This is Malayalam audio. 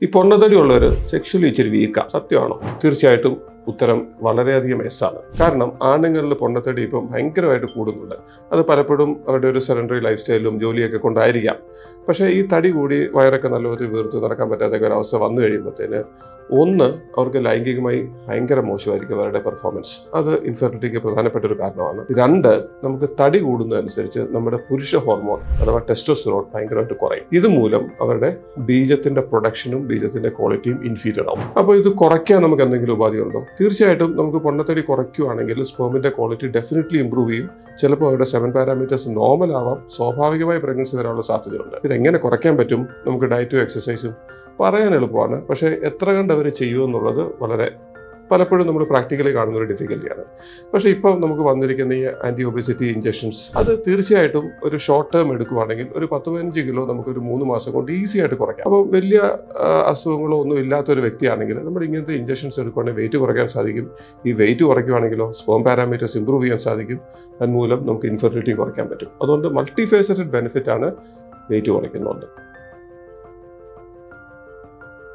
ഈ പൊണ്ണത്തടി ഉള്ളവർ സെക്ഷലി ഇച്ചിരി വീക്കാണ്, സത്യമാണോ? തീർച്ചയായിട്ടും ഉത്തരം വളരെയധികം എസ് ആണ്. കാരണം ആണുങ്ങളിൽ പൊണ്ണത്തടി ഇപ്പം ഭയങ്കരമായിട്ട് കൂടുന്നുണ്ട്. അത് പലപ്പോഴും അവരുടെ ഒരു സെഡൻഡറി ലൈഫ് സ്റ്റൈലും ജോലിയൊക്കെ കൊണ്ടായിരിക്കാം. പക്ഷേ ഈ തടി കൂടി വയറൊക്കെ നല്ലപോലെ വീർത്ത് നടക്കാൻ പറ്റാത്ത ഒരവസ്ഥ വന്നു കഴിയുമ്പോഴത്തേന് ഒന്ന്, അവർക്ക് ലൈംഗികമായി ഭയങ്കര മോശമായിരിക്കും അവരുടെ പെർഫോമൻസ്. അത് ഇൻഫെർട്ടിലിറ്റിക്ക് പ്രധാനപ്പെട്ട ഒരു കാരണമാണ്. രണ്ട്, നമുക്ക് തടി കൂടുന്നതനുസരിച്ച് നമ്മുടെ പുരുഷ ഹോർമോൺ അഥവാ ടെസ്റ്റോസ്റ്റെറോൺ ഭയങ്കരമായിട്ട് കുറയും. ഇതുമൂലം അവരുടെ ബീജത്തിന്റെ പ്രൊഡക്ഷനും ബീജത്തിന്റെ ക്വാളിറ്റിയും ഇൻഫീരിയർ ആവും. അപ്പോൾ ഇത് കുറയ്ക്കാൻ നമുക്ക് എന്തെങ്കിലും ഉപാധിയുണ്ടോ? തീർച്ചയായിട്ടും നമുക്ക് പൊണ്ണത്തടി കുറയ്ക്കുകയാണെങ്കിൽ സ്പേമിന്റെ ക്വാളിറ്റി ഡെഫിനറ്റ്ലി ഇംപ്രൂവ് ചെയ്യും. ചിലപ്പോൾ അവരുടെ 7 പാരാമീറ്റേഴ്സ് നോർമൽ ആവാം. സ്വാഭാവികമായി പ്രഗ്നൻസി വരാനുള്ള സാധ്യതയുണ്ട്. ഇതെങ്ങനെ കുറയ്ക്കാൻ പറ്റും? നമുക്ക് ഡയറ്റും എക്സസൈസും പറയാൻ എളുപ്പമാണ്. പക്ഷേ എത്ര കണ്ട് അവർ ചെയ്യുമെന്നുള്ളത് പലപ്പോഴും നമ്മൾ പ്രാക്ടിക്കലി കാണുന്ന ഒരു ഡിഫിക്കൽറ്റിയാണ്. പക്ഷേ ഇപ്പം നമുക്ക് വന്നിരിക്കുന്ന ഈ ആൻറ്റി ഒബേസിറ്റി ഇഞ്ചക്ഷൻസ്, അത് തീർച്ചയായിട്ടും ഒരു ഷോർട്ട് ടേം എടുക്കുകയാണെങ്കിൽ ഒരു 10-15 കിലോ നമുക്കൊരു 3 മാസം കൊണ്ട് ഈസി ആയിട്ട് കുറയ്ക്കാം. അപ്പോൾ വലിയ അസുഖങ്ങളോ ഒന്നും ഇല്ലാത്തൊരു വ്യക്തിയാണെങ്കിൽ നമ്മൾ ഇങ്ങനത്തെ ഇഞ്ചക്ഷൻസ് എടുക്കുകയാണെങ്കിൽ വെയിറ്റ് കുറയ്ക്കാൻ സാധിക്കും. ഈ വെയിറ്റ് കുറയ്ക്കുകയാണെങ്കിലോ സ്പേം പാരാമീറ്റേഴ്സ് ഇംപ്രൂവ് ചെയ്യാൻ സാധിക്കും. തന്മൂലം നമുക്ക് ഇൻഫെർട്ടിലിറ്റി കുറയ്ക്കാൻ പറ്റും. അതുകൊണ്ട് മൾട്ടി ഫേസറ്റഡ് ബെനിഫിറ്റ് ആണ് വെയിറ്റ് കുറയ്ക്കുന്നുണ്ട്.